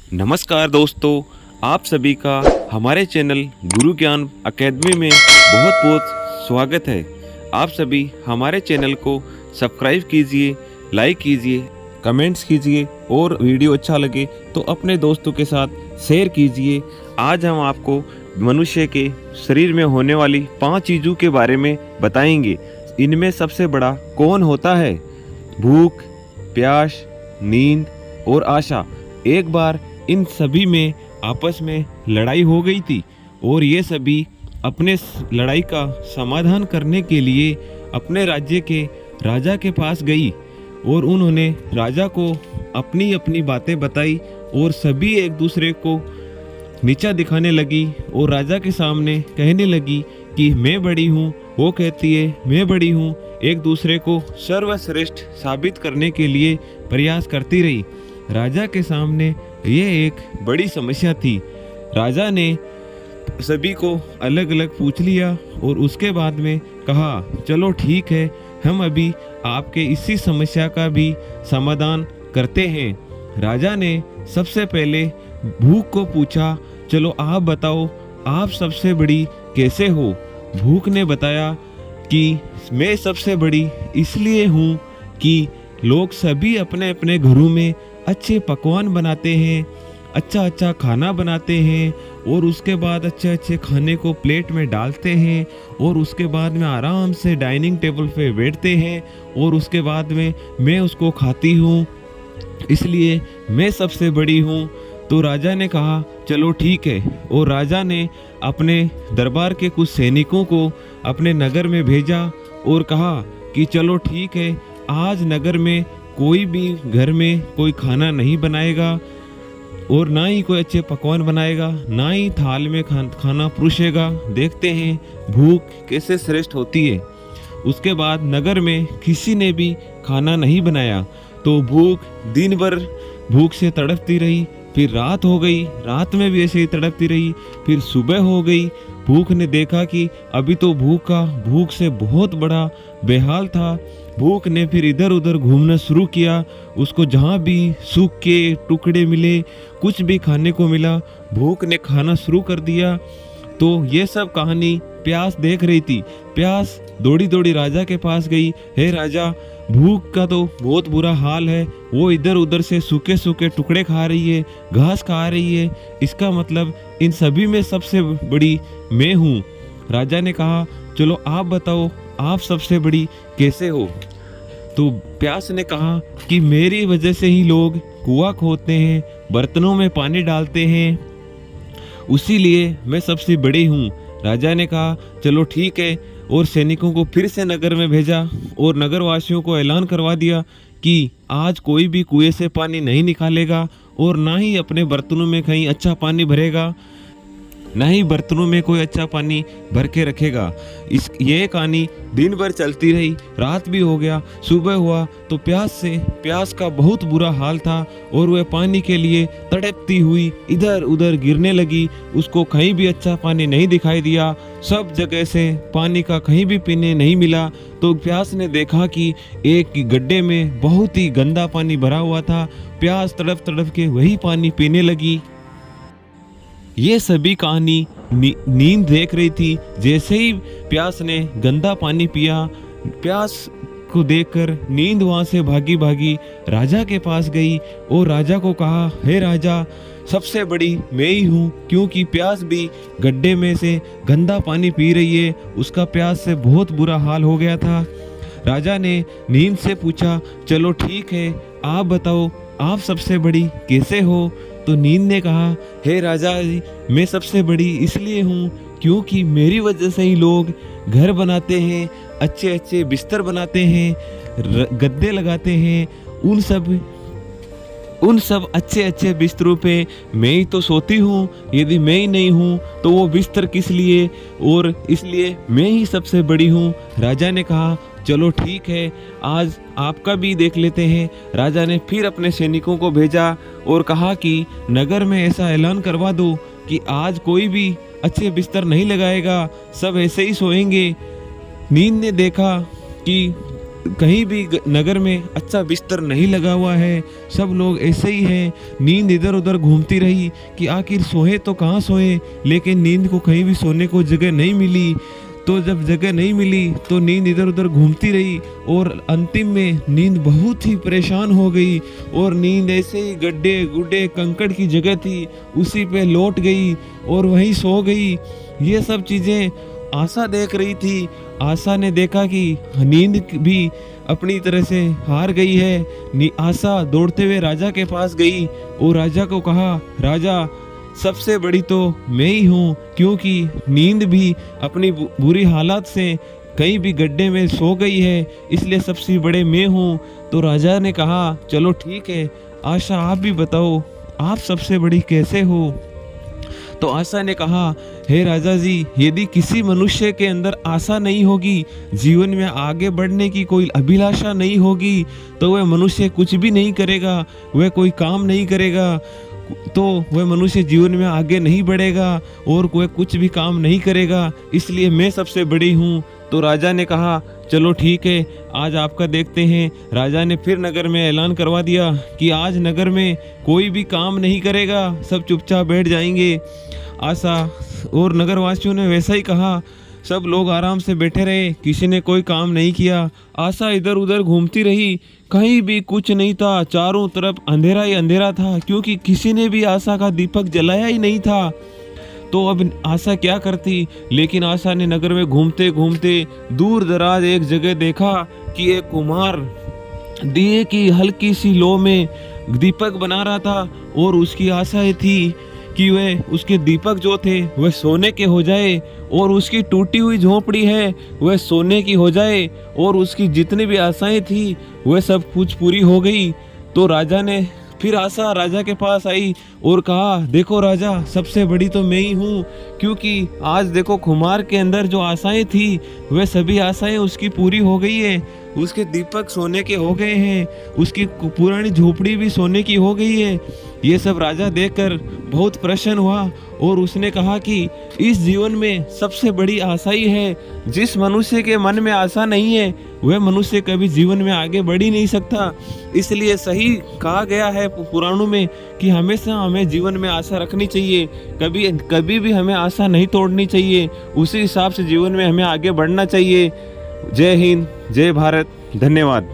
नमस्कार दोस्तों, आप सभी का हमारे चैनल गुरु ज्ञान अकेडमी में बहुत बहुत स्वागत है। आप सभी हमारे चैनल को सब्सक्राइब कीजिए, लाइक कीजिए, कमेंट्स कीजिए और वीडियो अच्छा लगे तो अपने दोस्तों के साथ शेयर कीजिए। आज हम आपको मनुष्य के शरीर में होने वाली 5 चीज़ों के बारे में बताएंगे। इनमें सबसे बड़ा कौन होता है? भूख, प्यास, नींद और आशा। एक बार इन सभी में आपस में लड़ाई हो गई थी और ये सभी अपने लड़ाई का समाधान करने के लिए अपने राज्य के राजा के पास गई और उन्होंने राजा को अपनी अपनी बातें बताई और सभी एक दूसरे को नीचा दिखाने लगी और राजा के सामने कहने लगी कि मैं बड़ी हूँ, वो कहती है मैं बड़ी हूँ। एक दूसरे को सर्वश्रेष्ठ साबित करने के लिए प्रयास करती रही। राजा के सामने ये एक बड़ी समस्या थी। राजा ने सभी को अलग अलग पूछ लिया और उसके बाद में कहा, चलो ठीक है, हम अभी आपके इसी समस्या का भी समाधान करते हैं। राजा ने सबसे पहले भूख को पूछा, चलो आप बताओ, आप सबसे बड़ी कैसे हो? भूख ने बताया कि मैं सबसे बड़ी इसलिए हूँ कि लोग सभी अपने अपने घरों में अच्छे पकवान बनाते हैं, अच्छा अच्छा खाना बनाते हैं और उसके बाद अच्छे अच्छे खाने को प्लेट में डालते हैं और उसके बाद में आराम से डाइनिंग टेबल पे बैठते हैं और उसके बाद में मैं उसको खाती हूँ, इसलिए मैं सबसे बड़ी हूँ। तो राजा ने कहा चलो ठीक है, और राजा ने अपने दरबार के कुछ सैनिकों को अपने नगर में भेजा और कहा कि चलो ठीक है, आज नगर में कोई भी घर में कोई खाना नहीं बनाएगा और ना ही कोई अच्छे पकवान बनाएगा, ना ही थाल में खाना परोसेगा। देखते हैं भूख कैसे श्रेष्ठ होती है। उसके बाद नगर में किसी ने भी खाना नहीं बनाया तो भूख दिन भर भूख से तड़पती रही। फिर रात हो गई, रात में भी ऐसे ही तड़पती रही। फिर सुबह हो गई, भूख ने देखा कि अभी तो भूख से बहुत बड़ा बेहाल था। भूख ने फिर इधर उधर घूमना शुरू किया। उसको जहाँ भी सूख के टुकड़े मिले, कुछ भी खाने को मिला, भूख ने खाना शुरू कर दिया। तो ये सब कहानी प्यास देख रही थी। प्यास दौड़ी दौड़ी राजा के पास गई। हे राजा, भूख का तो बहुत बुरा हाल है, वो इधर उधर से सूखे सूखे टुकड़े खा रही है, घास खा रही है, इसका मतलब इन सभी में सबसे बड़ी मैं हूँ। राजा ने कहा चलो आप बताओ, आप सबसे बड़ी कैसे हो? तो प्यास ने कहा कि मेरी वजह से ही लोग कुआं खोदते हैं, बर्तनों में पानी डालते हैं, उसीलिए मैं सबसे बड़ी हूँ। राजा ने कहा चलो ठीक है, और सैनिकों को फिर से नगर में भेजा और नगरवासियों को ऐलान करवा दिया कि आज कोई भी कुएं से पानी नहीं निकालेगा और ना ही अपने बर्तनों में कहीं अच्छा पानी भरेगा, ना ही बर्तनों में कोई अच्छा पानी भर के रखेगा। ये कहानी दिन भर चलती रही। रात भी हो गया, सुबह हुआ तो प्यास का बहुत बुरा हाल था और वह पानी के लिए तड़पती हुई इधर उधर गिरने लगी। उसको कहीं भी अच्छा पानी नहीं दिखाई दिया, सब जगह से पानी का कहीं भी पीने नहीं मिला। तो प्यास ने देखा कि एक गड्ढे में बहुत ही गंदा पानी भरा हुआ था। प्यास तड़प तड़प के वही पानी पीने लगी। ये सभी कहानी नींद देख रही थी। जैसे ही प्यास ने गंदा पानी पिया, प्यास को देखकर नींद वहाँ से भागी भागी राजा के पास गई और राजा को कहा, हे राजा, सबसे बड़ी मैं ही हूँ, क्योंकि प्यास भी गड्ढे में से गंदा पानी पी रही है। उसका प्यास से बहुत बुरा हाल हो गया था। राजा ने नींद से पूछा, चलो ठीक है, आप बताओ, आप सबसे बड़ी कैसे हो? तो नींद ने कहा, हे राजा जी, मैं सबसे बड़ी इसलिए हूँ क्योंकि मेरी वजह से ही लोग घर बनाते हैं, अच्छे अच्छे बिस्तर बनाते हैं, गद्दे लगाते हैं। उन सब अच्छे अच्छे बिस्तरों पे मैं ही तो सोती हूँ। यदि मैं ही नहीं हूँ तो वो बिस्तर किस लिए? और इसलिए मैं ही सबसे बड़ी हूँ। राजा ने कहा चलो ठीक है, आज आपका भी देख लेते हैं। राजा ने फिर अपने सैनिकों को भेजा और कहा कि नगर में ऐसा ऐलान करवा दो कि आज कोई भी अच्छे बिस्तर नहीं लगाएगा, सब ऐसे ही सोएंगे। नींद ने देखा कि कहीं भी नगर में अच्छा बिस्तर नहीं लगा हुआ है, सब लोग ऐसे ही हैं। नींद इधर उधर घूमती रही कि आखिर सोए तो कहाँ सोए, लेकिन नींद को कहीं भी सोने को जगह नहीं मिली। तो जब जगह नहीं मिली तो नींद इधर उधर घूमती रही और अंतिम में नींद बहुत ही परेशान हो गई और नींद ऐसे ही गड्ढे गुड्ढे कंकड़ की जगह थी उसी पे लौट गई और वहीं सो गई। ये सब चीज़ें आशा देख रही थी। आशा ने देखा कि नींद भी अपनी तरह से हार गई है। आशा दौड़ते हुए राजा के पास गई और राजा को कहा, राजा सबसे बड़ी तो मैं ही हूँ, क्योंकि नींद भी अपनी बुरी हालात से कहीं भी गड्ढे में सो गई है, इसलिए सबसे बड़े मैं हूँ। तो राजा ने कहा, चलो ठीक है, आशा आप भी बताओ आप सबसे बड़ी कैसे हो। तो आशा ने कहा, हे राजा जी, यदि किसी मनुष्य के अंदर आशा नहीं होगी, जीवन में आगे बढ़ने की कोई अभिलाषा नहीं होगी, तो वह मनुष्य कुछ भी नहीं करेगा, वह कोई काम नहीं करेगा, तो वह मनुष्य जीवन में आगे नहीं बढ़ेगा और कोई कुछ भी काम नहीं करेगा, इसलिए मैं सबसे बड़ी हूँ। तो राजा ने कहा, चलो ठीक है, आज आपका देखते हैं। राजा ने फिर नगर में ऐलान करवा दिया कि आज नगर में कोई भी काम नहीं करेगा, सब चुपचाप बैठ जाएंगे। आशा और नगरवासियों ने वैसा ही कहा। सब लोग आराम से बैठे रहे, किसी ने कोई काम नहीं किया। आशा इधर उधर घूमती रही, कहीं भी कुछ नहीं था, चारों तरफ अंधेरा ही अंधेरा था, क्योंकि किसी ने भी आशा का दीपक जलाया ही नहीं था। तो अब आशा क्या करती। लेकिन आशा ने नगर में घूमते घूमते दूर दराज एक जगह देखा कि एक कुम्हार दिए की हल्की सी लो में दीपक बना रहा था और उसकी आशा ये थी कि वह उसके दीपक जो थे वह सोने के हो जाए और उसकी टूटी हुई झोपड़ी है वह सोने की हो जाए और उसकी जितनी भी आशाएं थी वह सब कुछ पूरी हो गई। तो राजा ने फिर आशा राजा के पास आई और कहा, देखो राजा, सबसे बड़ी तो मैं ही हूँ, क्योंकि आज देखो कुम्हार के अंदर जो आशाएं थी वह सभी आशाएं उसकी पूरी हो गई है। उसके दीपक सोने के हो गए हैं, उसकी पुरानी झोपड़ी भी सोने की हो गई है। ये सब राजा देखकर बहुत प्रसन्न हुआ और उसने कहा कि इस जीवन में सबसे बड़ी आशा ही है। जिस मनुष्य के मन में आशा नहीं है वह मनुष्य कभी जीवन में आगे बढ़ ही नहीं सकता। इसलिए सही कहा गया है पुराणों में कि हमेशा हमें जीवन में आशा रखनी चाहिए, कभी भी हमें आशा नहीं तोड़नी चाहिए, उसी हिसाब से जीवन में हमें आगे बढ़ना चाहिए। जय हिंद, जय भारत, धन्यवाद।